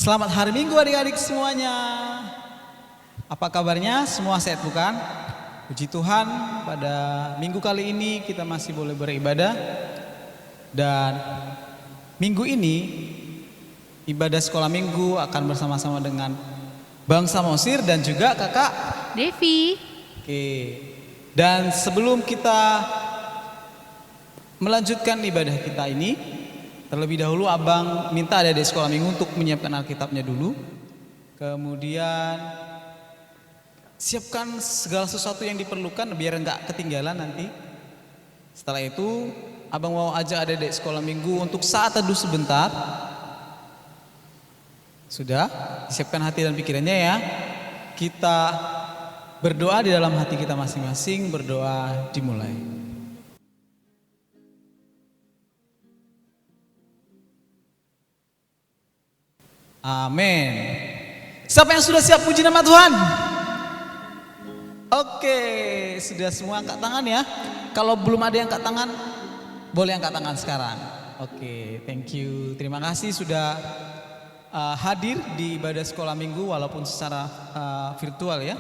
Selamat hari Minggu adik-adik semuanya. Apa kabarnya? Semua sehat bukan? Puji Tuhan, pada minggu kali ini kita masih boleh beribadah. Dan minggu ini ibadah sekolah minggu akan bersama-sama dengan bangsa Mesir dan juga kakak Devi. Oke. Dan sebelum kita melanjutkan ibadah kita ini, terlebih dahulu abang minta adik-adik sekolah minggu untuk menyiapkan Alkitabnya dulu. Kemudian siapkan segala sesuatu yang diperlukan biar nggak ketinggalan nanti. Setelah itu abang mau ajak adik-adik sekolah minggu untuk saat teduh sebentar. Sudah? Siapkan hati dan pikirannya ya. Kita berdoa di dalam hati kita masing-masing. Berdoa dimulai. Amin. Siapa yang sudah siap puji nama Tuhan? Oke, sudah semua angkat tangan ya. Kalau belum ada yang angkat tangan, boleh angkat tangan sekarang. Oke, thank you. Terima kasih sudah hadir di ibadah sekolah minggu walaupun secara virtual ya.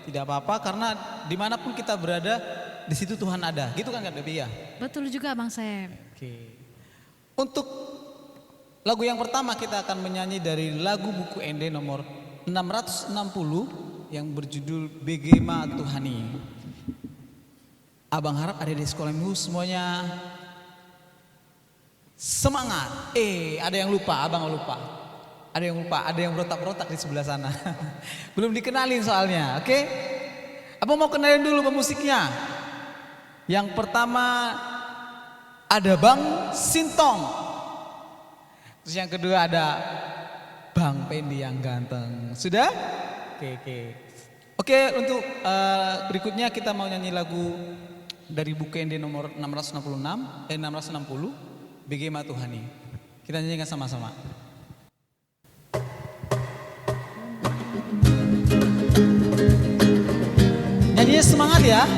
Tidak apa-apa karena dimanapun kita berada, di situ Tuhan ada. Gitu kan Kak Devi ya? Betul juga Bang Sam. Oke. Untuk lagu yang pertama kita akan menyanyi dari lagu buku ND nomor 660 yang berjudul Begema Tuhani. Abang harap ada di sekolah minggu semuanya semangat. Ada yang lupa, abang lupa. Ada yang lupa, ada yang berotak-berotak di sebelah sana. Belum dikenalin soalnya, oke? Abang mau kenalin dulu pemusiknya. Yang pertama ada Bang Sintong. Terus yang kedua ada Bang Pendi yang ganteng. Sudah? Oke, untuk berikutnya kita mau nyanyi lagu dari buku ND nomor 660 Begema Tuhani. Kita nyanyikan sama-sama. Nyanyinya semangat ya.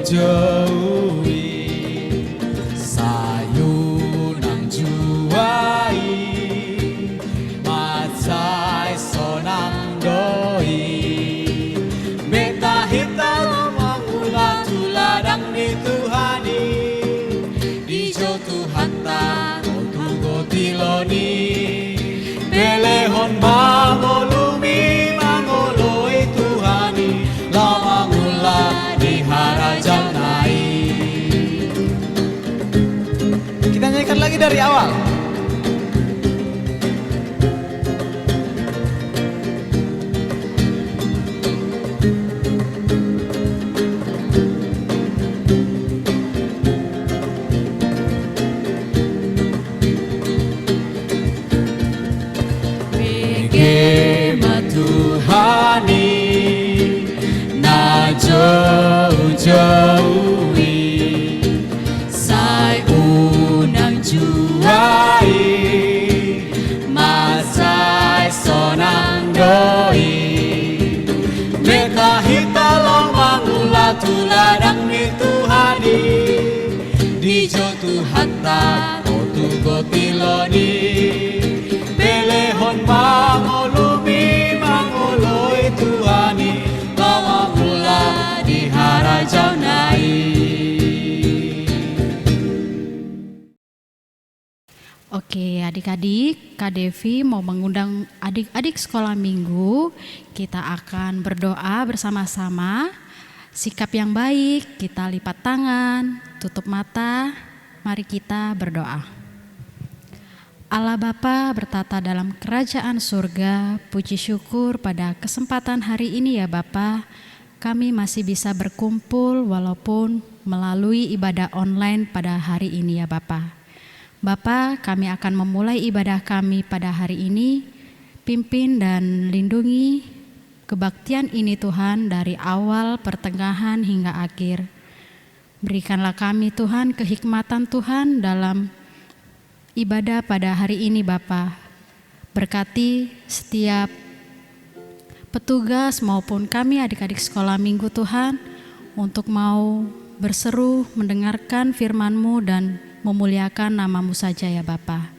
jauhi sayu nang juai macai sonang doi meta hitam mangula tuladang di Tuhani di jo Tuhan ta tugo tiloni belehon mangolumi mangoloi Tuhani lamangula di harajang nai. Kita nyanyikan lagi dari awal. Begema Tuhani na jauh-jauhi sai unang juai masai sonang doi meka hitalong mangula tuladang di Tuhani di jo Tuhan ta tugo tiloni belehon mangolumi mangoloi Tuhani bawa mula di harajau nai. Oke adik-adik, Kak Devi mau mengundang adik-adik sekolah minggu. Kita akan berdoa bersama-sama. Sikap yang baik, kita lipat tangan, tutup mata. Mari kita berdoa. Allah Bapa bertata dalam kerajaan surga, puji syukur pada kesempatan hari ini ya Bapa, kami masih bisa berkumpul walaupun melalui ibadah online pada hari ini ya Bapa. Bapa, kami akan memulai ibadah kami pada hari ini, pimpin dan lindungi kebaktian ini Tuhan dari awal, pertengahan hingga akhir. Berikanlah kami Tuhan kehikmatan Tuhan dalam ibadah pada hari ini Bapa. Berkati setiap petugas maupun kami adik-adik sekolah minggu Tuhan untuk mau berseru mendengarkan firman-Mu dan memuliakan nama-Mu saja ya Bapa.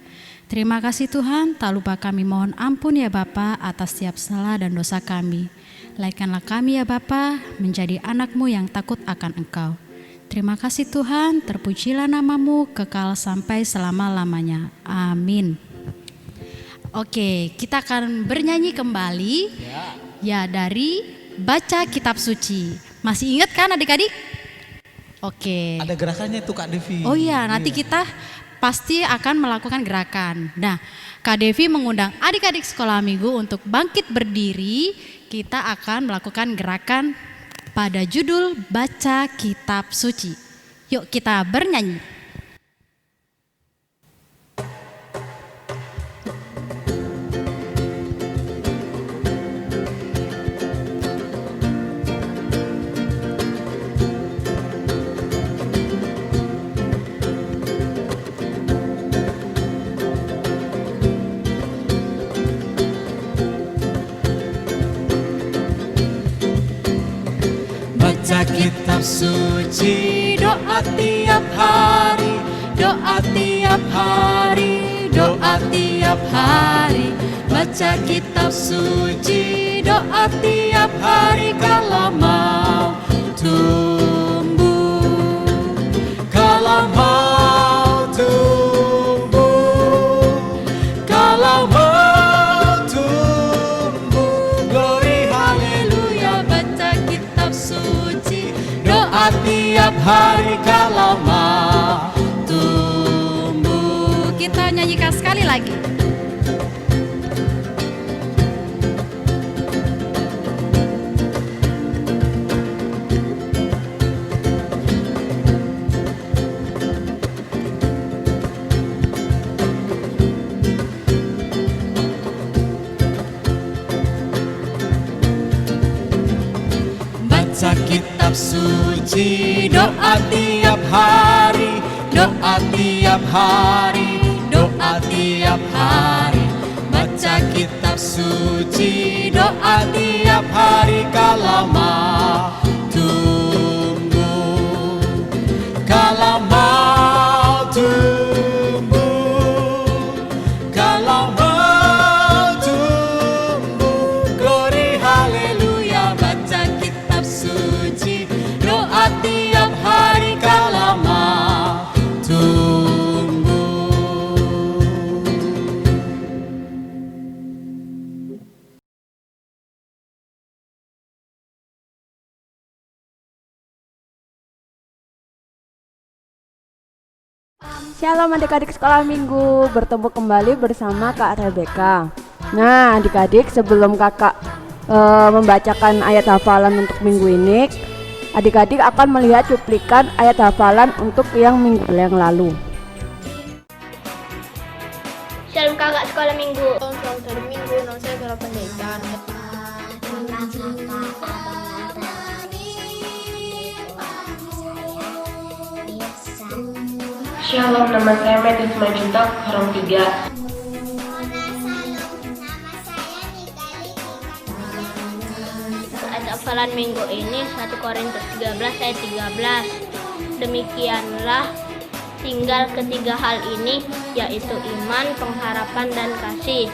Terima kasih Tuhan, tak lupa kami mohon ampun ya Bapa atas setiap salah dan dosa kami. Laikanlah kami ya Bapa menjadi anak-Mu yang takut akan Engkau. Terima kasih Tuhan, terpujilah nama-Mu kekal sampai selama-lamanya. Amin. Oke, kita akan bernyanyi kembali ya dari baca kitab suci. Masih ingat kan adik-adik? Oke. Ada gerakannya tuh Kak Devi. Oh iya, nanti kita pasti akan melakukan gerakan. Nah, Kak Devi mengundang adik-adik sekolah minggu untuk bangkit berdiri. Kita akan melakukan gerakan pada judul baca kitab suci. Yuk kita bernyanyi. Baca kitab suci, doa tiap hari, doa tiap hari, doa tiap hari. Baca kitab suci, doa tiap hari kalau mau tumbuh, kalau mau tumbuh, kalau mau tumbuh. Glory haleluya, baca kitab suci, doa tiap hari kalau mau tumbuh. Kita nyanyikan sekali lagi. Baca kitab suci, doa tiap hari, doa tiap hari, doa tiap hari. Baca kitab suci, doa tiap hari kalau mau tumbuh, kalau mau tumbuh, kalau mau tumbuh. Glory haleluya, baca kitab suci, doa tiap hari kalau mau tumbuh. Shalom adik-adik sekolah minggu, bertemu kembali bersama Kak Rebecca. Nah adik-adik, sebelum kakak membacakan ayat hafalan untuk minggu ini, adik-adik akan melihat cuplikan ayat hafalan untuk yang minggu yang lalu. Shalom kakak sekolah minggu. Selamat hari Minggu, nama saya Gara Pendekar. Shalom, nama saya Metis Majuta, Karang 3. Ayat hafalan minggu ini 1 Korintus 13 ayat 13. Demikianlah tinggal ketiga hal ini, yaitu iman, pengharapan, dan kasih.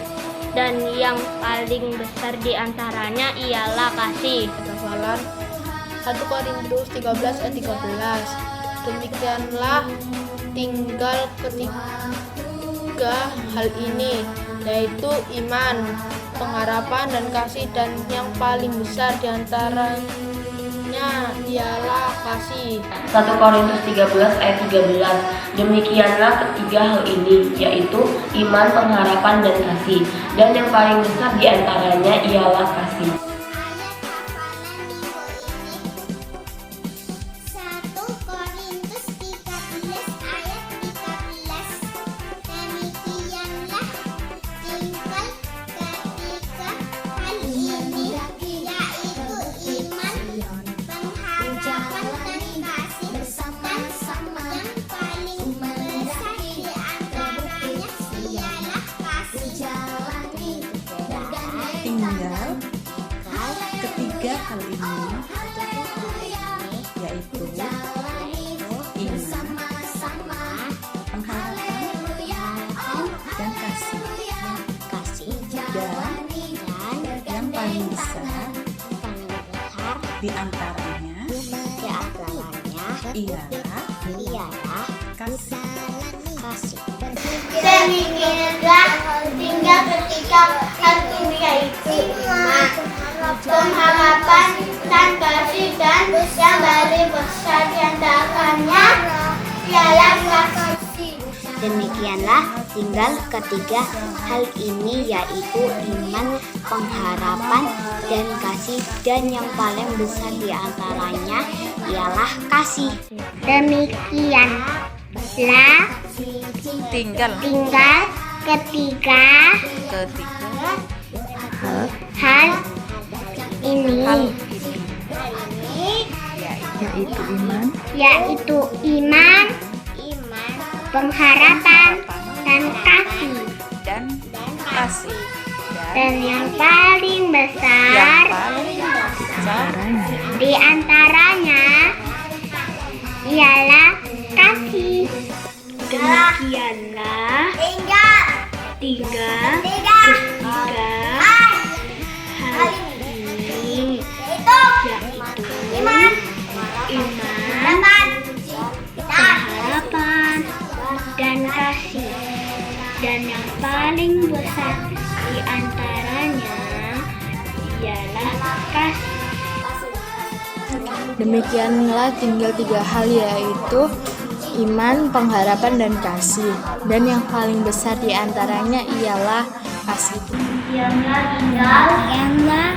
Dan yang paling besar di antaranya ialah kasih. Hafalan 1 Korintus 13 ayat 13. Demikianlah tinggal ketiga hal ini, yaitu iman, pengharapan, dan kasih. Dan yang paling besar di antaranya ialah kasih. 1 Korintus 13 ayat 13. Demikianlah ketiga hal ini, yaitu iman, pengharapan, dan kasih. Dan yang paling besar di antaranya ialah kasih. paling besar di antaranya ialah kasih. Demikianlah tinggal ketika hal ini yaitu iman, pengharapan dan kasih, dan yang paling besar di antaranya ialah kasih. Demikianlah tinggal ketiga hal ini yaitu iman, pengharapan, dan kasih, dan yang paling besar di antaranya ialah kasih. Demikianlah Tinggal ketiga hal ini yaitu iman, pengharapan, dan kasih. Dan yang paling besar di antaranya ialah kasih. Demikianlah tiga hal ini yaitu iman, pengharapan, dan kasih. Dan yang paling besar di antaranya ialah kasih. Demikianlah tinggal tiga hal yaitu iman, pengharapan, dan kasih. Dan yang paling besar di antaranya ialah kasih. Demikianlah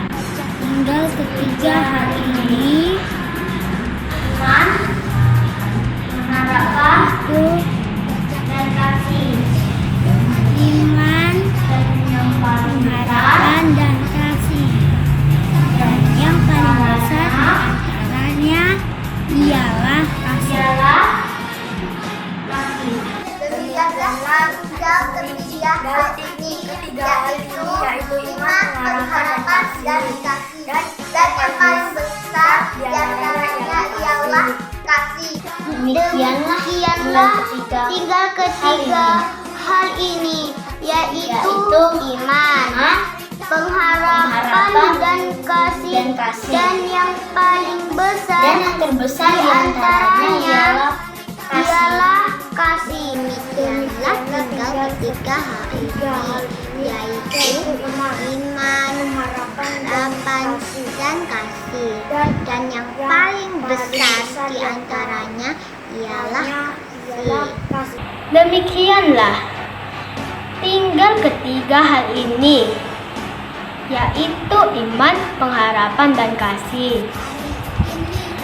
tinggal ketiga hal ini iman, pengharapan, dan kasih. Iman, pengharapan, dan kasih. Dan yang paling besar di antaranya ialah kasih. Demikianlah tinggal ketiga hal ini yaitu iman, pengharapan, dan kasih. Dan yang paling besar di antaranya ialah kasih. Demikianlah tinggal ketiga hal ini yaitu iman, pengharapan, dan kasih. Dan yang paling besar di antaranya ialah kasih. Demikianlah tinggal ketiga hal ini yaitu iman, pengharapan, dan kasih. Dan yang paling besar di antaranya ialah kasih. Demikianlah tinggal ketiga hal ini yaitu iman, pengharapan, dan kasih.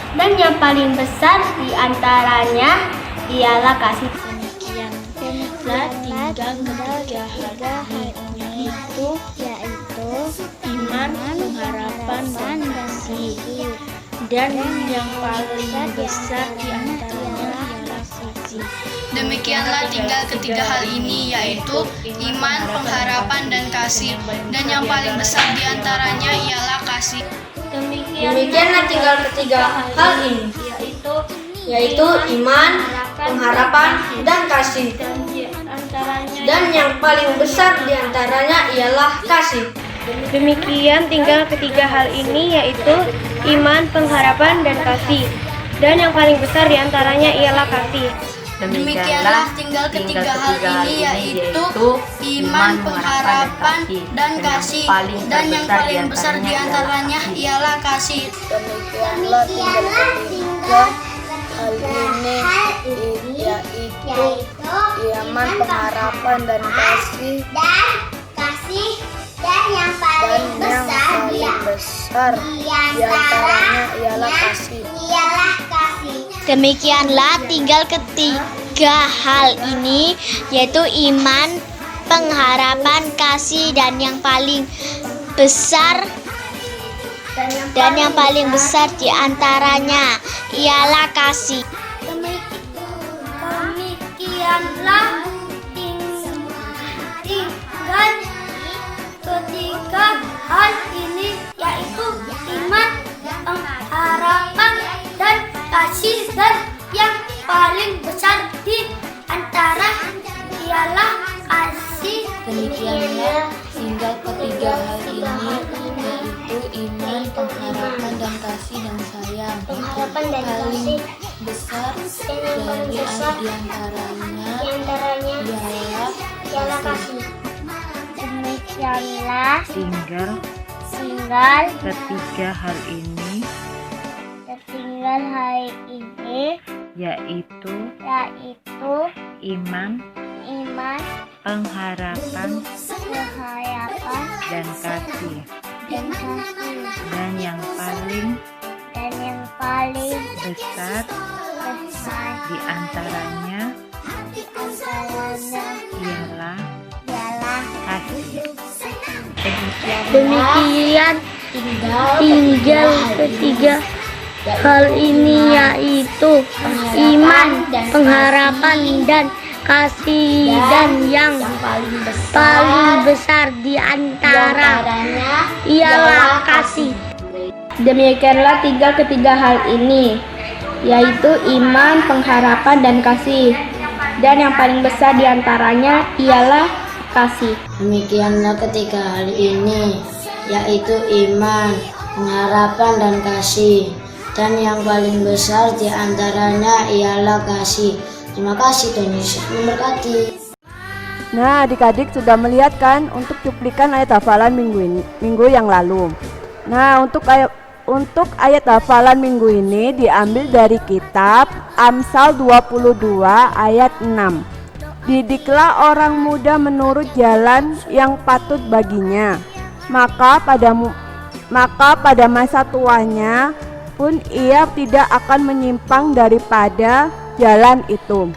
Dan yang paling besar di antaranya ialah kasih. Demikianlah tinggal ketiga hal ini yaitu iman, pengharapan, dan kasih. Dan yang paling besar di antaranya ialah kasih. Demikianlah tinggal ketiga hal ini yaitu iman, pengharapan, dan kasih. Dan yang paling besar di antaranya ialah kasih. Demikianlah tinggal ketiga hal ini yaitu iman, pengharapan, dan kasih. Dan yang paling besar di antaranya ialah kasih. Demikian tinggal ketiga hal ini yaitu iman, pengharapan, dan kasih. Dan yang paling besar di antaranya ialah kasih. Demikianlah tinggal ketiga hal ini yaitu iman, pengharapan, dan kasih. Dan yang paling besar di antaranya ialah kasih. Demikianlah tinggal ketiga hal ini yaitu iman, pengharapan, dan kasih. Dan yang paling besar di antaranya ialah kasih. Demikianlah tinggal ketiga hal ini yaitu iman, pengharapan, kasih, dan yang paling besar di antaranya ialah kasih. Demikianlah tinggal ketiga hal ini yaitu iman, pengharapan, dan kasih. Dan yang paling besar di antara ialah kasih. Demikianlah tinggal ketiga hal ini yaitu iman, pengharapan, dan kasih dan sayang. Pengharapan dan Paling kasih besar dan yang paling dari besar diantaranya diantaranya ialah kasih. Demikianlah tinggal ketiga hal ini yaitu iman, pengharapan, dan kasih. Dan yang paling besar di antaranya ialah kasih. Demikian tinggal ketiga hal ini yaitu iman, pengharapan, dan kasih. Dan yang paling besar di antaranya ialah kasih. Demikianlah tinggal ketiga hal ini yaitu iman, pengharapan, dan kasih. Dan yang paling besar di antaranya ialah kasih. Demikianlah ketiga hal ini, yaitu iman, pengharapan, dan kasih. Dan yang paling besar di antaranya ialah kasih. Terima kasih, Tuhan Yesus memberkati. Nah, adik-adik sudah melihat kan untuk cuplikan ayat hafalan minggu yang lalu. Nah, untuk ayat hafalan minggu ini diambil dari kitab Amsal 22 ayat 6. Didiklah orang muda menurut jalan yang patut baginya, maka pada masa tuanya pun ia tidak akan menyimpang daripada jalan itu.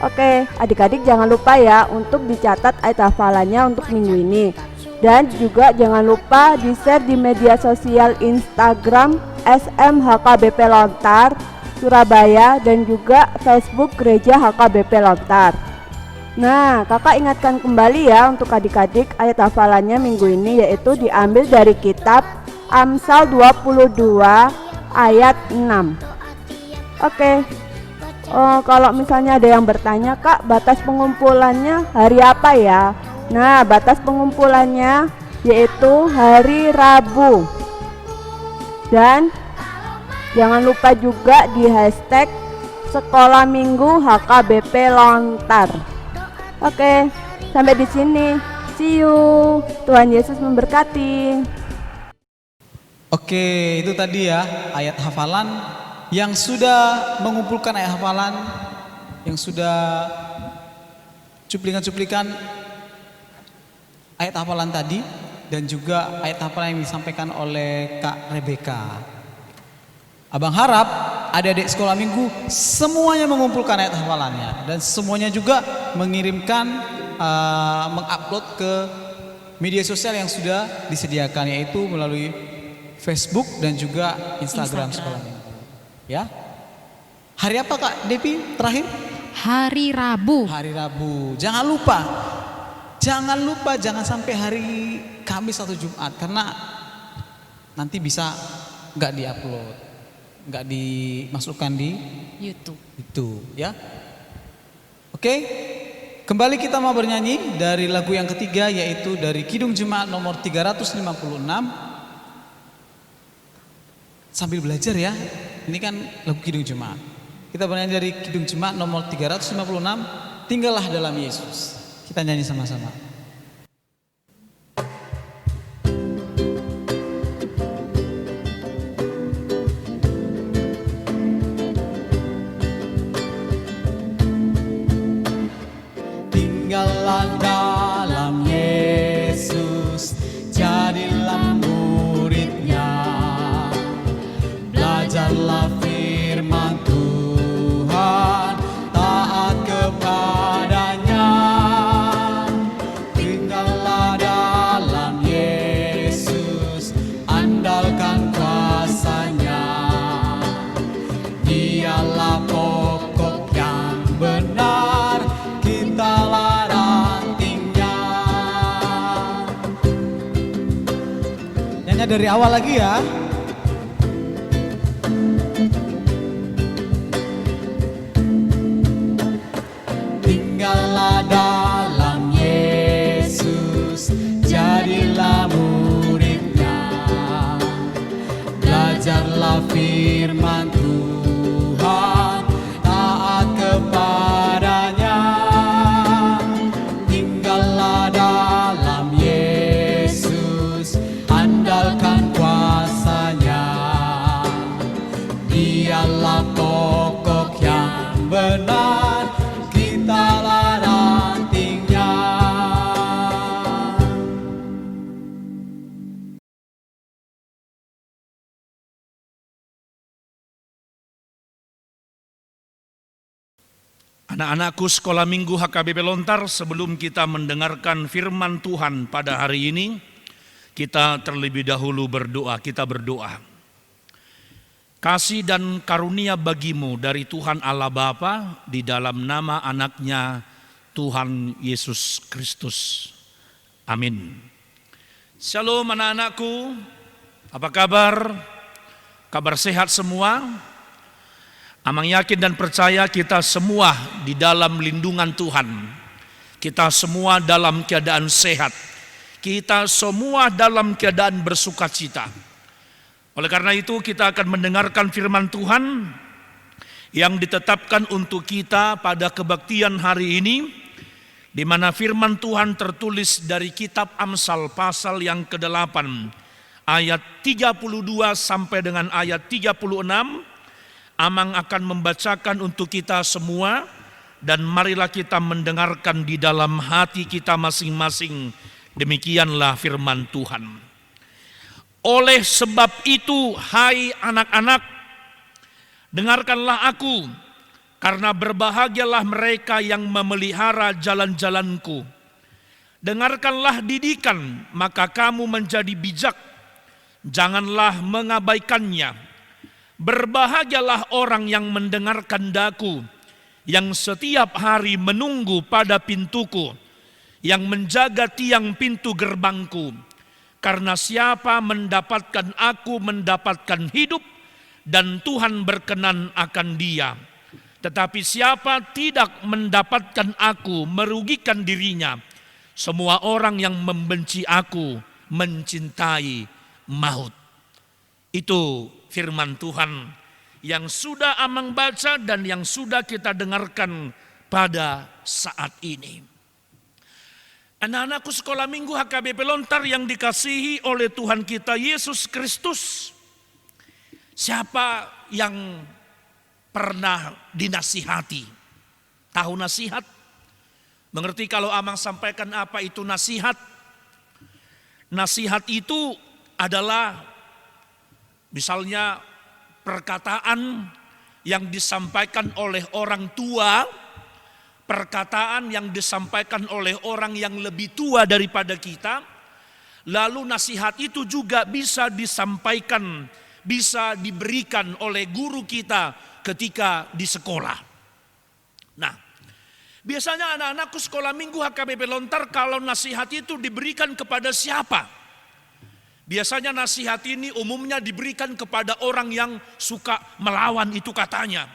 Oke, adik-adik jangan lupa ya untuk dicatat ayat hafalannya untuk minggu ini. Dan juga jangan lupa di-share di media sosial Instagram SMHKBP Lontar Surabaya dan juga Facebook Gereja HKBP Lontar. Nah, kakak ingatkan kembali ya untuk adik-adik ayat hafalannya minggu ini yaitu diambil dari kitab Amsal 22 ayat 6. Oke. Kalau misalnya ada yang bertanya, Kak, batas pengumpulannya hari apa ya? Nah, batas pengumpulannya yaitu hari Rabu. Dan jangan lupa juga di hashtag Sekolah Minggu HKBP Lontar. Oke, sampai di sini. See you. Tuhan Yesus memberkati. Oke, itu tadi ya ayat hafalan yang sudah mengumpulkan ayat hafalan, yang sudah cuplikan-cuplikan ayat hafalan tadi, dan juga ayat hafalan yang disampaikan oleh Kak Rebecca. Abang harap adik-adik sekolah minggu semuanya mengumpulkan ayat hafalannya dan semuanya juga mengirimkan, mengupload ke media sosial yang sudah disediakan, yaitu melalui Facebook dan juga Instagram sekolah minggu. Ya, hari apa Kak Devi terakhir? Hari Rabu. Hari Rabu. Jangan lupa, jangan sampai hari Kamis atau Jumat karena nanti bisa nggak diupload, nggak dimasukkan di YouTube. Itu, ya. Oke, kembali kita mau bernyanyi dari lagu yang ketiga yaitu dari Kidung Jemaat nomor 356. Sambil belajar ya. Ini kan lagu Kidung Jemaat. Kita bernyanyi dari Kidung Jemaat nomor 356, Tinggallah dalam Yesus. Kita nyanyi sama-sama. Tinggallah dalam Yesus, jadilah muridnya. Belajarlah firman Tuhan, taat kepadanya. Tinggallah dalam Yesus, andalkan kuasanya. Dialah pokok yang benar, kitalah rantingnya. Nyanyi dari awal lagi ya. Tinggallah dalam Yesus, jadilah muridnya. Anak-anakku sekolah minggu HKBP Lontar, sebelum kita mendengarkan firman Tuhan pada hari ini, kita terlebih dahulu berdoa. Kita berdoa. Kasih dan karunia bagimu dari Tuhan Allah Bapa di dalam nama anaknya Tuhan Yesus Kristus. Amin. Shalom anak-anakku, apa kabar? Kabar sehat semua? Amang yakin dan percaya kita semua di dalam lindungan Tuhan. Kita semua dalam keadaan sehat. Kita semua dalam keadaan bersukacita. Oleh karena itu kita akan mendengarkan firman Tuhan yang ditetapkan untuk kita pada kebaktian hari ini, di mana firman Tuhan tertulis dari kitab Amsal pasal yang ke-8 ayat 32 sampai dengan ayat 36. Amang akan membacakan untuk kita semua, dan marilah kita mendengarkan di dalam hati kita masing-masing. Demikianlah firman Tuhan. Oleh sebab itu, hai anak-anak, dengarkanlah aku, karena berbahagialah mereka yang memelihara jalan-jalanku. Dengarkanlah didikan, maka kamu menjadi bijak. Janganlah mengabaikannya. Berbahagialah orang yang mendengarkan daku, yang setiap hari menunggu pada pintuku, yang menjaga tiang pintu gerbangku. Karena siapa mendapatkan aku mendapatkan hidup, dan Tuhan berkenan akan dia. Tetapi siapa tidak mendapatkan aku merugikan dirinya. Semua orang yang membenci aku mencintai maut. Itu firman Tuhan yang sudah Amang baca dan yang sudah kita dengarkan pada saat ini. Anak-anakku sekolah minggu HKBP Lontar yang dikasihi oleh Tuhan kita Yesus Kristus. Siapa yang pernah dinasihati? Tahu nasihat? Mengerti kalau Amang sampaikan apa itu nasihat? Nasihat itu adalah misalnya perkataan yang disampaikan oleh orang tua, perkataan yang disampaikan oleh orang yang lebih tua daripada kita. Lalu nasihat itu juga bisa disampaikan, bisa diberikan oleh guru kita ketika di sekolah. Nah, biasanya anak-anakku sekolah minggu HKBP Lontar kalau nasihat itu diberikan kepada siapa? Biasanya nasihat ini umumnya diberikan kepada orang yang suka melawan itu katanya.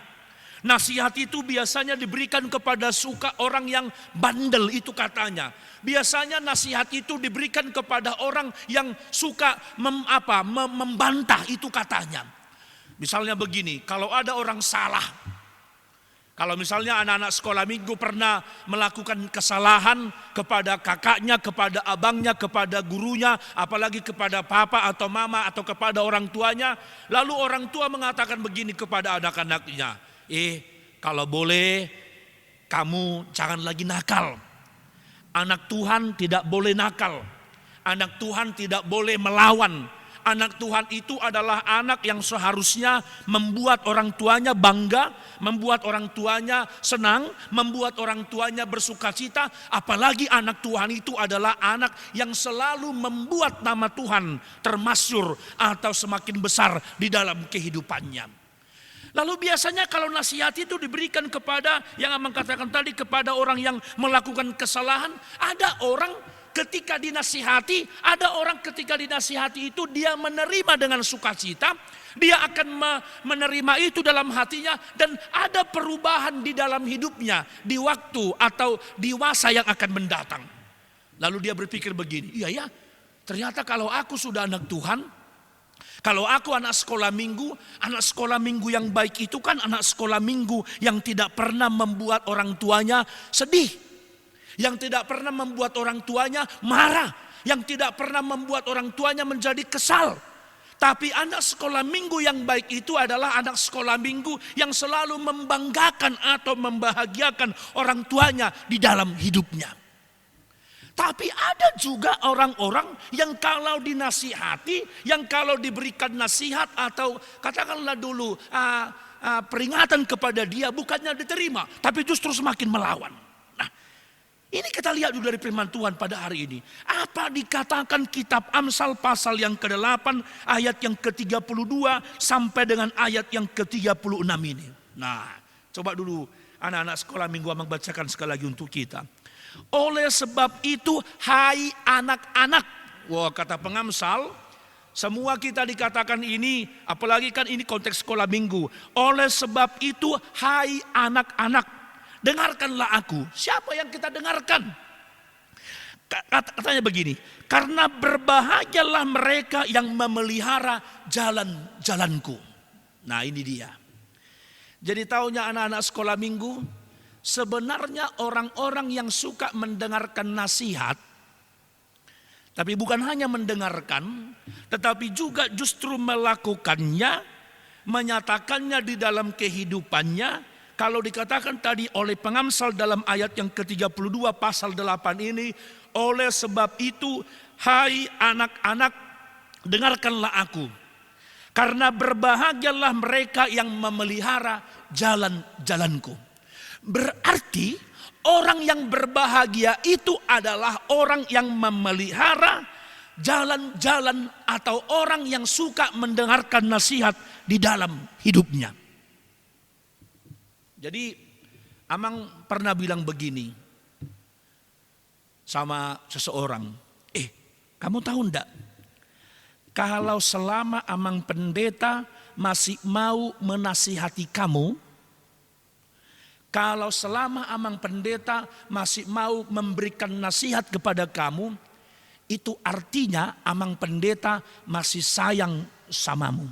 Nasihat itu biasanya diberikan kepada orang yang bandel itu katanya. Biasanya nasihat itu diberikan kepada orang yang suka membantah itu katanya. Misalnya begini, kalau ada orang salah. Kalau misalnya anak-anak sekolah minggu pernah melakukan kesalahan kepada kakaknya, kepada abangnya, kepada gurunya, apalagi kepada papa atau mama atau kepada orang tuanya. Lalu orang tua mengatakan begini kepada anak-anaknya, kalau boleh kamu jangan lagi nakal. Anak Tuhan tidak boleh nakal. Anak Tuhan tidak boleh melawan. Anak Tuhan itu adalah anak yang seharusnya membuat orang tuanya bangga, membuat orang tuanya senang, membuat orang tuanya bersukacita. Apalagi anak Tuhan itu adalah anak yang selalu membuat nama Tuhan termasyhur atau semakin besar di dalam kehidupannya. Lalu biasanya kalau nasihat itu diberikan kepada yang Amang katakan tadi, kepada orang yang melakukan kesalahan, ada orang ketika dinasihati, ada orang ketika dinasihati itu dia menerima dengan sukacita, dia akan menerima itu dalam hatinya dan ada perubahan di dalam hidupnya di waktu atau di masa yang akan mendatang. Lalu dia berpikir begini, iya ya, ternyata kalau aku sudah anak Tuhan, kalau aku anak sekolah minggu yang baik itu kan anak sekolah minggu yang tidak pernah membuat orang tuanya sedih. Yang tidak pernah membuat orang tuanya marah. Yang tidak pernah membuat orang tuanya menjadi kesal. Tapi anak sekolah minggu yang baik itu adalah anak sekolah minggu yang selalu membanggakan atau membahagiakan orang tuanya di dalam hidupnya. Tapi ada juga orang-orang yang kalau dinasihati, yang kalau diberikan nasihat atau katakanlah dulu peringatan kepada dia bukannya diterima, tapi justru semakin melawan. Nah, ini kita lihat juga dari firman Tuhan pada hari ini. Apa dikatakan kitab Amsal pasal yang ke-8 ayat yang ke-32 sampai dengan ayat yang ke-36 ini. Nah, coba dulu anak-anak sekolah minggu Amang bacakan sekali lagi untuk kita. Oleh sebab itu, hai anak-anak. Wah, kata pengamsal, semua kita dikatakan ini, apalagi kan ini konteks sekolah minggu. Oleh sebab itu, hai anak-anak, dengarkanlah aku. Siapa yang kita dengarkan? Katanya begini, karena berbahagialah mereka yang memelihara jalan-jalanku. Nah, ini dia. Jadi taunya anak-anak sekolah minggu, sebenarnya orang-orang yang suka mendengarkan nasihat, tapi bukan hanya mendengarkan, tetapi juga justru melakukannya, menyatakannya di dalam kehidupannya. Kalau dikatakan tadi oleh pengamsal dalam ayat yang ke-32 pasal 8 ini, oleh sebab itu, hai anak-anak, dengarkanlah aku. Karena berbahagialah mereka yang memelihara jalan-jalanku. Berarti orang yang berbahagia itu adalah orang yang memelihara jalan-jalan atau orang yang suka mendengarkan nasihat di dalam hidupnya. Jadi Amang pernah bilang begini sama seseorang, kamu tahu enggak? Kalau selama Amang pendeta masih mau menasihati kamu, kalau selama Amang pendeta masih mau memberikan nasihat kepada kamu, itu artinya Amang pendeta masih sayang samamu.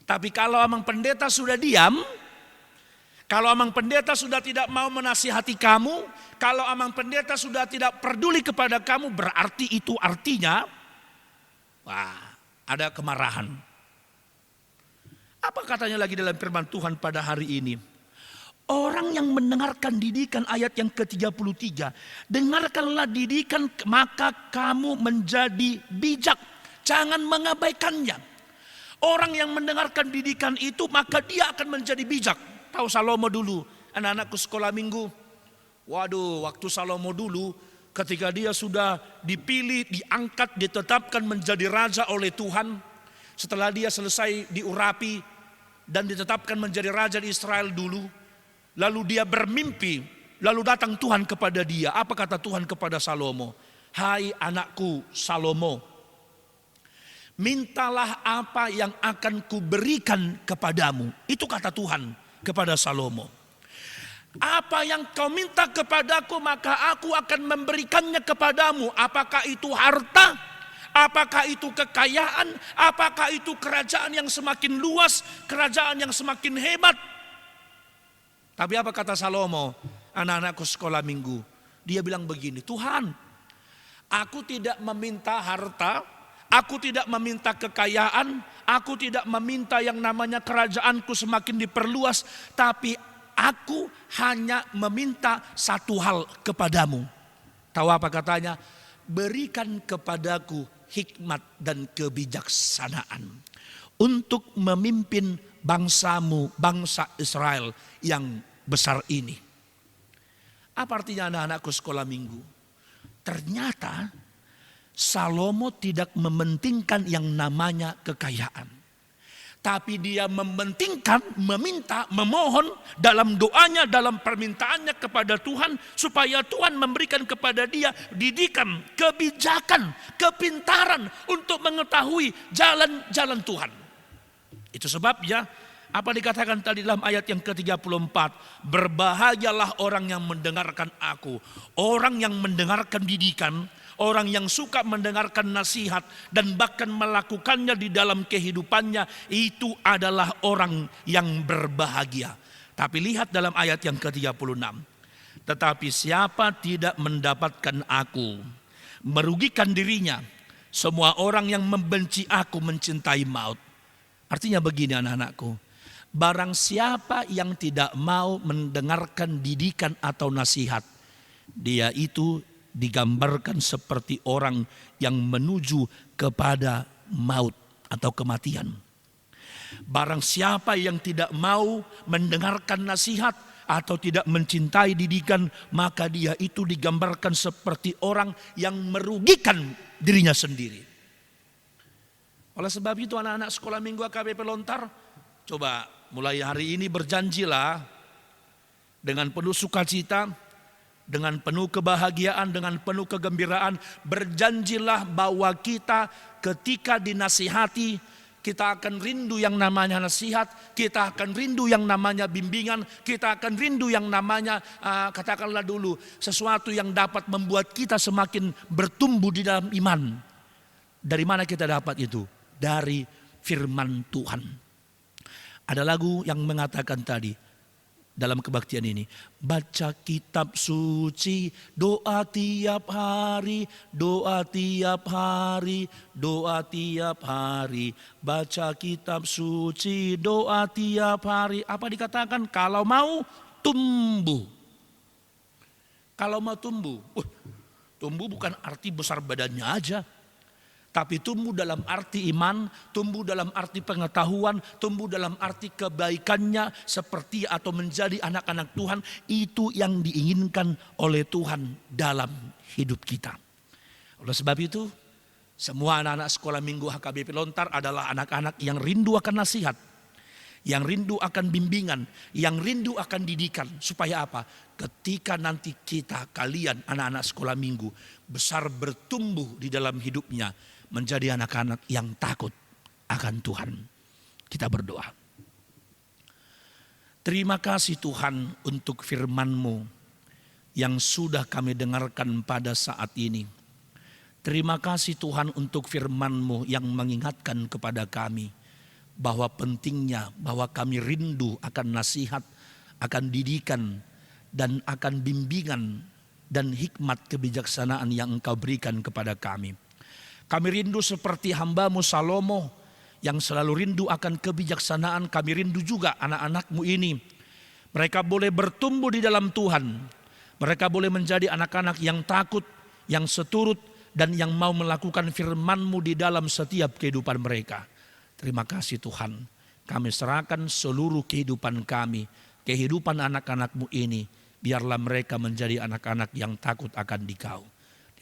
Tapi kalau Amang pendeta sudah diam, kalau Amang pendeta sudah tidak mau menasihati kamu, kalau Amang pendeta sudah tidak peduli kepada kamu, berarti itu artinya ada kemarahan. Apa katanya lagi dalam firman Tuhan pada hari ini? Orang yang mendengarkan didikan ayat yang ke-33. Dengarkanlah didikan maka kamu menjadi bijak. Jangan mengabaikannya. Orang yang mendengarkan didikan itu maka dia akan menjadi bijak. Tahu Salomo dulu, anak-anakku sekolah minggu. Waduh, waktu Salomo dulu ketika dia sudah dipilih, diangkat, ditetapkan menjadi raja oleh Tuhan. Setelah dia selesai diurapi dan ditetapkan menjadi raja di Israel dulu. Lalu dia bermimpi, lalu datang Tuhan kepada dia. Apa kata Tuhan kepada Salomo? Hai anakku Salomo, mintalah apa yang akan kuberikan kepadamu. Itu kata Tuhan kepada Salomo. Apa yang kau minta kepadaku maka aku akan memberikannya kepadamu. Apakah itu harta? Apakah itu kekayaan? Apakah itu kerajaan yang semakin luas? Kerajaan yang semakin hebat? Tapi apa kata Salomo, anak-anakku sekolah minggu? Dia bilang begini, Tuhan, aku tidak meminta harta, aku tidak meminta kekayaan, aku tidak meminta yang namanya kerajaanku semakin diperluas, tapi aku hanya meminta satu hal kepadamu. Tahu apa katanya? Berikan kepadaku hikmat dan kebijaksanaan untuk memimpin bangsamu, bangsa Israel yang besar ini. Apa artinya anak-anakku sekolah minggu? Ternyata Salomo tidak mementingkan yang namanya kekayaan. Tapi dia mementingkan, meminta, memohon dalam doanya, dalam permintaannya kepada Tuhan. Supaya Tuhan memberikan kepada dia didikan, kebijakan, kepintaran untuk mengetahui jalan-jalan Tuhan. Itu sebabnya apa dikatakan tadi dalam ayat yang ke-34. Berbahagialah orang yang mendengarkan aku. Orang yang mendengarkan didikan. Orang yang suka mendengarkan nasihat dan bahkan melakukannya di dalam kehidupannya, itu adalah orang yang berbahagia. Tapi lihat dalam ayat yang ke-36. Tetapi siapa tidak mendapatkan aku, merugikan dirinya. Semua orang yang membenci aku mencintai maut. Artinya begini anak-anakku. Barang siapa yang tidak mau mendengarkan didikan atau nasihat, dia itu digambarkan seperti orang yang menuju kepada maut atau kematian. Barang siapa yang tidak mau mendengarkan nasihat atau tidak mencintai didikan, maka dia itu digambarkan seperti orang yang merugikan dirinya sendiri. Oleh sebab itu anak-anak sekolah minggu AKBP Lontar, coba mulai hari ini berjanjilah dengan penuh sukacita, dengan penuh kebahagiaan, dengan penuh kegembiraan, berjanjilah bahwa kita ketika dinasihati, kita akan rindu yang namanya nasihat, kita akan rindu yang namanya bimbingan, kita akan rindu yang namanya katakanlah dulu sesuatu yang dapat membuat kita semakin bertumbuh di dalam iman. Dari mana kita dapat itu? Dari firman Tuhan. Ada lagu yang mengatakan tadi dalam kebaktian ini, baca kitab suci, doa tiap hari, doa tiap hari, doa tiap hari, baca kitab suci, doa tiap hari. Apa dikatakan? Kalau mau tumbuh. Kalau mau tumbuh. Tumbuh bukan arti besar badannya aja, tapi tumbuh dalam arti iman, tumbuh dalam arti pengetahuan, tumbuh dalam arti kebaikannya seperti atau menjadi anak-anak Tuhan. Itu yang diinginkan oleh Tuhan dalam hidup kita. Oleh sebab itu, semua anak-anak sekolah minggu HKBP Lontar adalah anak-anak yang rindu akan nasihat, yang rindu akan bimbingan, yang rindu akan didikan. Supaya apa? Ketika nanti kalian anak-anak sekolah minggu besar bertumbuh di dalam hidupnya, menjadi anak-anak yang takut akan Tuhan. Kita berdoa. Terima kasih Tuhan untuk firman-Mu yang sudah kami dengarkan pada saat ini. Terima kasih Tuhan untuk firman-Mu yang mengingatkan kepada kami bahwa pentingnya, bahwa kami rindu akan nasihat, akan didikan, dan akan bimbingan dan hikmat kebijaksanaan yang Engkau berikan kepada kami. Kami rindu seperti hamba-Mu Salomo yang selalu rindu akan kebijaksanaan. Kami rindu juga anak-anak-Mu ini. Mereka boleh bertumbuh di dalam Tuhan. Mereka boleh menjadi anak-anak yang takut, yang seturut, dan yang mau melakukan firman-Mu di dalam setiap kehidupan mereka. Terima kasih Tuhan. Kami serahkan seluruh kehidupan kami, kehidupan anak-anak-Mu ini. Biarlah mereka menjadi anak-anak yang takut akan Dikau.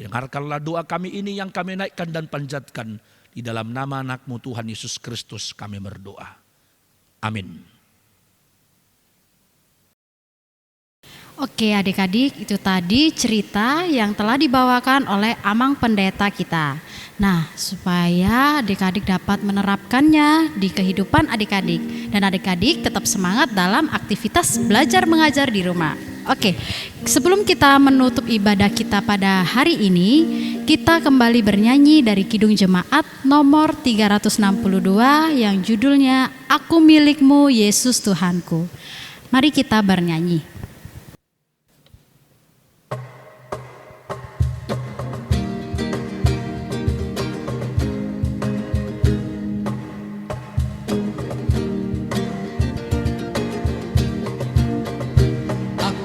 Dengarkanlah doa kami ini yang kami naikkan dan panjatkan. Di dalam nama anak-Mu Tuhan Yesus Kristus kami berdoa. Amin. Oke adik-adik, itu tadi cerita yang telah dibawakan oleh Amang Pendeta kita. Nah, supaya adik-adik dapat menerapkannya di kehidupan adik-adik. Dan adik-adik tetap semangat dalam aktivitas belajar mengajar di rumah. Oke, sebelum kita menutup ibadah kita pada hari ini, kita kembali bernyanyi dari Kidung Jemaat nomor 362 yang judulnya Aku Milik-Mu Yesus Tuhanku. Mari kita bernyanyi.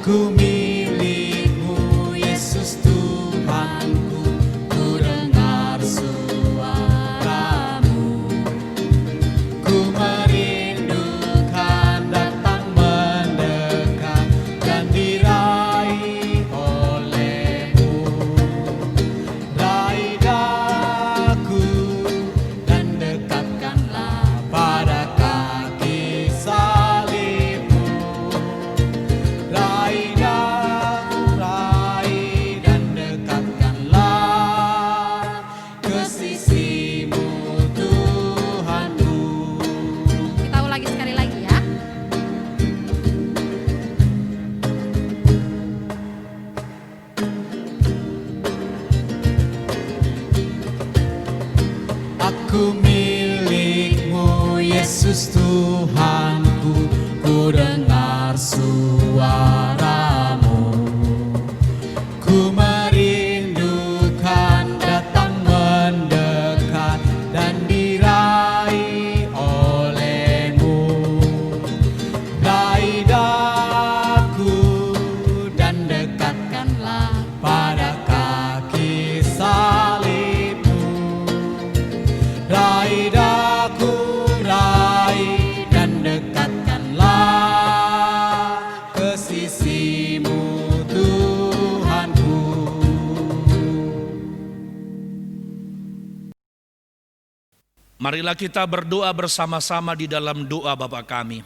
Aku milik-Mu Yesus Tuhanku, ku dengar suara-Mu, ku merindukan datang mendekat dan diraih oleh-Mu. Raih daku dan dekatkanlah pada kaki salib-Mu. Raih dan dekatkanlah ke sisi-Mu Tuhanku. Kita ulangi sekali lagi ya. Aku milik-Mu Yesus Tuhanku, ku dengar suara-Mu, ku merindukan datang mendekat dan diraih oleh-Mu. Raih daku dan dekatkanlah pada kaki salib-Mu. Raih daku, raih Marilah kita berdoa bersama-sama di dalam doa Bapa kami.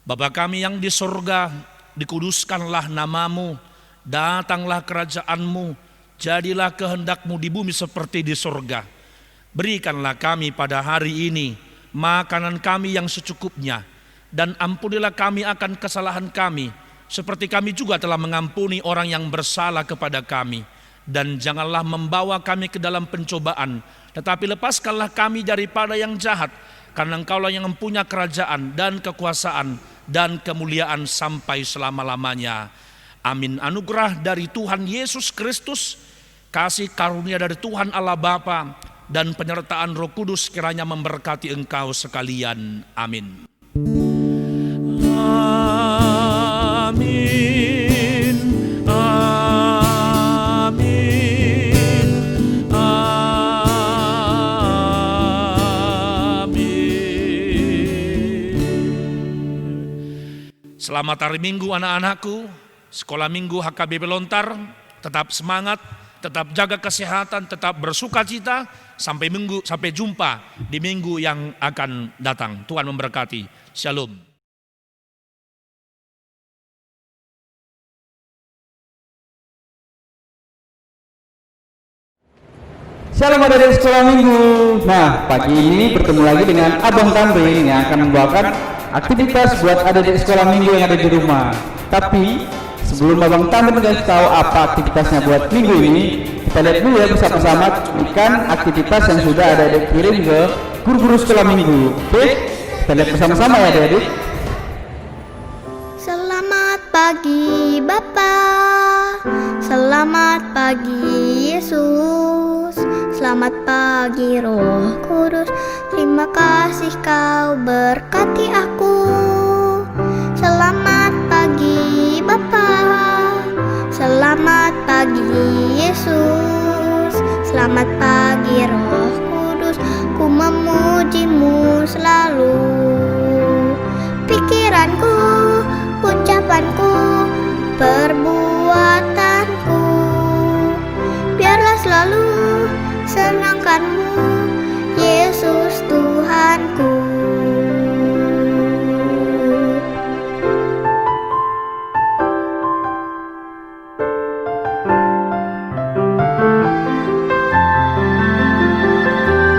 Bapa kami yang di surga, dikuduskanlah namamu, datanglah kerajaanmu, jadilah kehendakmu di bumi seperti di surga. Berikanlah kami pada hari ini makanan kami yang secukupnya, dan ampunilah kami akan kesalahan kami, seperti kami juga telah mengampuni orang yang bersalah kepada kami. Dan janganlah membawa kami ke dalam pencobaan, tetapi lepaskanlah kami daripada yang jahat, karena Engkaulah yang mempunyai kerajaan dan kekuasaan dan kemuliaan sampai selama-lamanya. Amin. Anugerah dari Tuhan Yesus Kristus, kasih karunia dari Tuhan Allah Bapa, dan penyertaan Roh Kudus kiranya memberkati engkau sekalian. Amin. Amin. Amin. Amin. Selamat hari Minggu anak-anakku. Sekolah Minggu HKBP Lontar, tetap semangat, tetap jaga kesehatan, tetap bersukacita. Sampai jumpa di minggu yang akan datang. Tuhan memberkati. Shalom. Shalom adik-adik sekolah minggu. Nah, pagi ini bertemu lagi dengan Abang Tamrin yang akan membawakan aktivitas buat adik-adik sekolah minggu yang ada di rumah. Tapi sebelum Abang Tamrin kasih tahu apa aktivitasnya buat minggu ini, kita lihat dulu ya bersama-sama ikan aktivitas yang sudah adik-adik kirim ke guru-guru sekolah minggu. Oke, kita lihat bersama-sama ya adik-adik. Selamat pagi Bapak, selamat pagi Yesus, selamat pagi Roh Kudus. Terima kasih kau berkati aku. Selamat pagi Bapak, selamat pagi Yesus, selamat pagi Roh Kudus. Ku memujimu selalu. Pikiranku, ucapanku, perbuatanku, biarlah selalu senangkanmu, Yesus Tuhanku.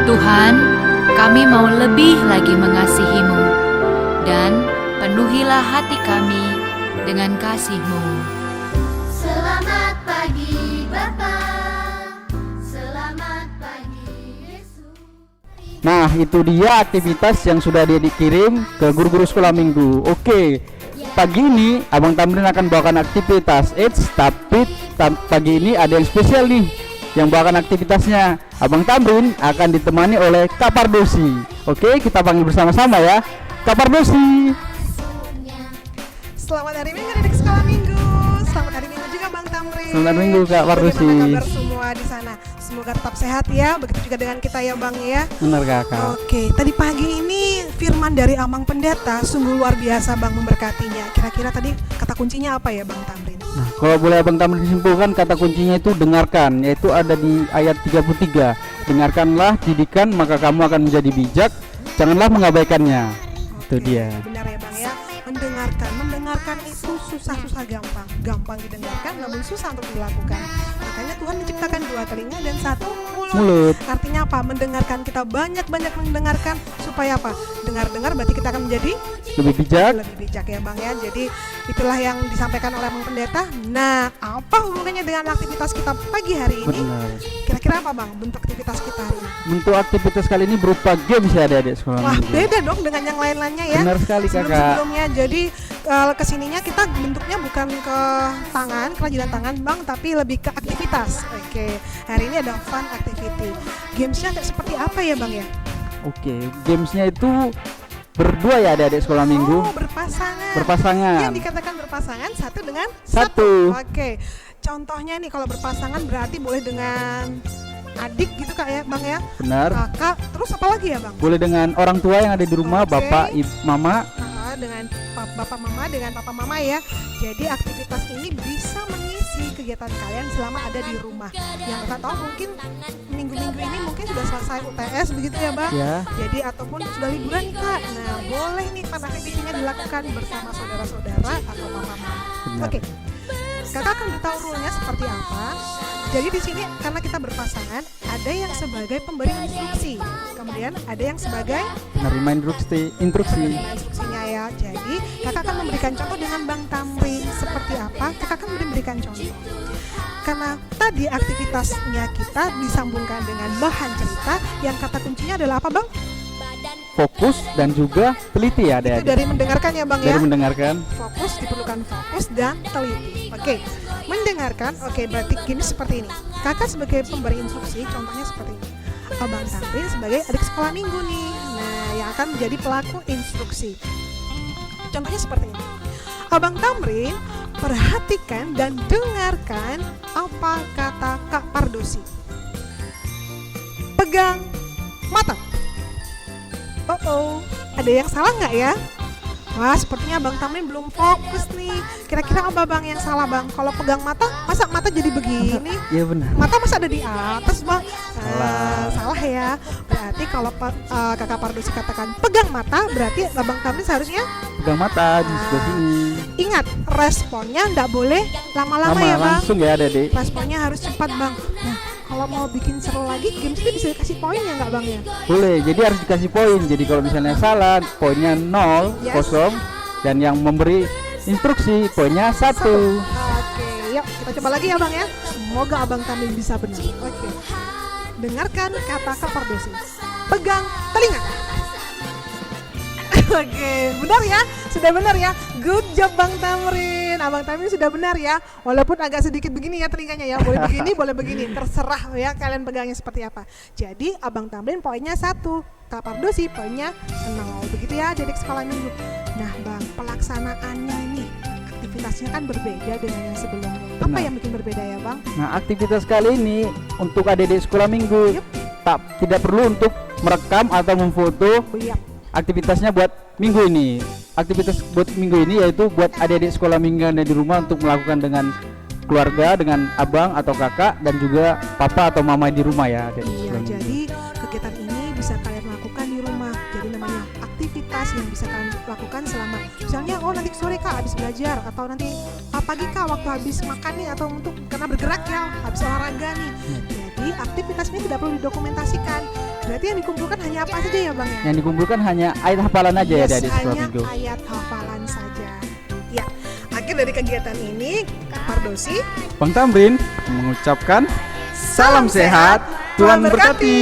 Tuhan, kami mau lebih lagi mengasihi-Mu, dan penuhilah hati kami dengan kasih-Mu. Selamat pagi Bapa, selamat pagi Yesus. Nah, itu dia aktivitas yang sudah dikirim ke guru-guru sekolah minggu. Oke, pagi ini Abang Tamrin akan bawakan aktivitas. Tapi pagi ini ada yang spesial nih yang bawakan aktivitasnya. Abang Tamrin akan ditemani oleh Kak Pardosi. Oke, kita panggil bersama-sama ya. Kak Pardosi. Selamat hari Minggu adik sekolah minggu. Selamat hari Minggu juga Bang Tamrin. Selamat minggu Kak Pardosi. Bagaimana kabar semua di sana? Semoga tetap sehat ya. Begitu juga dengan kita ya Bang ya. Benar Kakak. Oke, tadi pagi ini firman dari Amang Pendeta sungguh luar biasa Bang memberkatinya. Kira-kira tadi kata kuncinya apa ya Bang Tamrin? Nah, kalau boleh Abang Tamrin disimpulkan, kata kuncinya itu dengarkan, yaitu ada di ayat 33. Dengarkanlah didikan maka kamu akan menjadi bijak, janganlah mengabaikannya. Itu dia. Benar ya Bang ya. Mendengarkan itu susah gampang didengarkan, namun susah untuk dilakukan. Makanya Tuhan menciptakan dua telinga dan satu mulut. Artinya apa? Mendengarkan, kita banyak-banyak mendengarkan supaya apa? Dengar berarti kita akan menjadi lebih bijak ya Bang ya. Jadi itulah yang disampaikan oleh Bang Pendeta. Nah, apa hubungannya dengan aktivitas kita pagi hari ini? Benar. Kira-kira apa Bang bentuk aktivitas kita hari ini? Bentuk aktivitas kali ini berupa games ya adik-adik sekolah. Wah, beda dong dengan yang lain-lainnya ya. Benar sekali Kakak. Sebelumnya, jadi kesininya kita bentuknya bukan ke tangan, kerajinan tangan Bang, tapi lebih ke aktivitas. Oke, hari ini ada fun activity. Gamesnya seperti apa ya Bang ya? Oke, gamesnya itu berdua ya adik-adik sekolah minggu. Oh, berpasangan. Berpasangan. Yang dikatakan berpasangan satu dengan satu. Oke, contohnya nih kalau berpasangan berarti boleh dengan adik gitu Kak ya Bang ya? Benar. Kakak, terus apa lagi ya Bang? Boleh dengan orang tua yang ada di rumah, bapak, mama. Dengan bapak mama dengan papa mama ya. Jadi aktivitas ini bisa mengisi kegiatan kegiatan kalian selama ada di rumah. Yang Kakak tahu mungkin minggu-minggu ini mungkin sudah selesai UTS begitu ya Bang? Ya. Jadi ataupun sudah liburan nih Kak. Nah boleh nih aktivitinya dilakukan bersama saudara-saudara atau mama-mama. Oke. Kakak akan beritahu rule-nya seperti apa. Jadi di sini karena kita berpasangan, ada yang sebagai pemberi instruksi, kemudian ada yang sebagai Menerima instruksi. instruksinya ya. Jadi kakak akan memberikan contoh dengan Bang Tamrin seperti apa. Kakak akan memberikan contoh. Karena tadi aktivitasnya kita disambungkan dengan bahan cerita, yang kata kuncinya adalah apa Bang? Fokus dan juga teliti ya Itu adik-adik. dari mendengarkan ya Bang Dari ya. mendengarkan. Fokus, diperlukan fokus dan teliti. Oke, mendengarkan. Oke, berarti gini seperti ini. Kakak sebagai pemberi instruksi, contohnya seperti ini. Abang Tamrin sebagai adik sekolah minggu nih. Nah, yang akan menjadi pelaku instruksi. Contohnya seperti ini. Abang Tamrin, perhatikan dan dengarkan apa kata Kak Pardosi. Pegang mata. Ada yang salah nggak ya? Wah, sepertinya Bang Tamrin belum fokus nih. Kira-kira apa Bang yang salah Bang? Kalau pegang mata, masa mata jadi begini? Iya benar. Mata masa ada di atas Bang? Salah Ya. Berarti kalau Kakak Pardosi katakan pegang mata, berarti Bang Tamrin seharusnya Pegang mata di sebelah sini. ingat, responnya nggak boleh lama-lama ya Bang. Langsung ya adik. Responnya harus cepat Bang. Nah, kalau mau bikin seru lagi, games itu bisa dikasih poin ya nggak Bang ya? Boleh, jadi harus dikasih poin. Jadi kalau misalnya salah, poinnya 0, Yes. kosong. Dan yang memberi instruksi, poinnya 1. Oke, yuk kita coba lagi ya Bang ya. Semoga Abang Tamrin bisa benar. Oke. Dengarkan kata Kak Pardosi. Pegang telinga. Oke, benar ya? Sudah benar ya? Good job Bang Tamrin. Abang Tamrin sudah benar ya. Walaupun agak sedikit begini ya telinganya ya. Boleh begini, boleh begini. Terserah ya kalian pegangnya seperti apa. Jadi Abang Tamrin poinnya 1. Kak Pardosi poinnya 0. Begitu ya jadi sekolah minggu. Nah Bang, pelaksanaannya ini aktivitasnya kan berbeda dengan yang sebelumnya. Apa Benar. yang bikin berbeda ya Bang? Nah, aktivitas kali ini untuk adik-adik sekolah minggu tidak perlu untuk merekam atau memfoto aktivitasnya buat minggu ini. Aktivitas buat minggu ini yaitu buat adik-adik sekolah minggu yang ada di rumah untuk melakukan dengan keluarga, dengan abang atau kakak dan juga papa atau mama di rumah ya adik-adik Iya, sekolah minggu. jadi kegiatan ini bisa kalian lakukan di rumah. Jadi namanya aktivitas yang bisa kalian lakukan selama misalnya nanti sore Kak habis belajar atau nanti pagi Kak waktu habis makan nih atau untuk karena bergerak ya habis olahraga nih. Jadi aktivitas ini tidak perlu didokumentasikan. Berarti yang dikumpulkan hanya apa saja ya Bang ya? Yang dikumpulkan hanya ayat hafalan aja ya adik-adik sekolah hanya minggu. ayat hafalan saja. Ya, akhir dari kegiatan ini Kak Pardosi Bang Tamrin mengucapkan salam sehat, Tuhan berkati.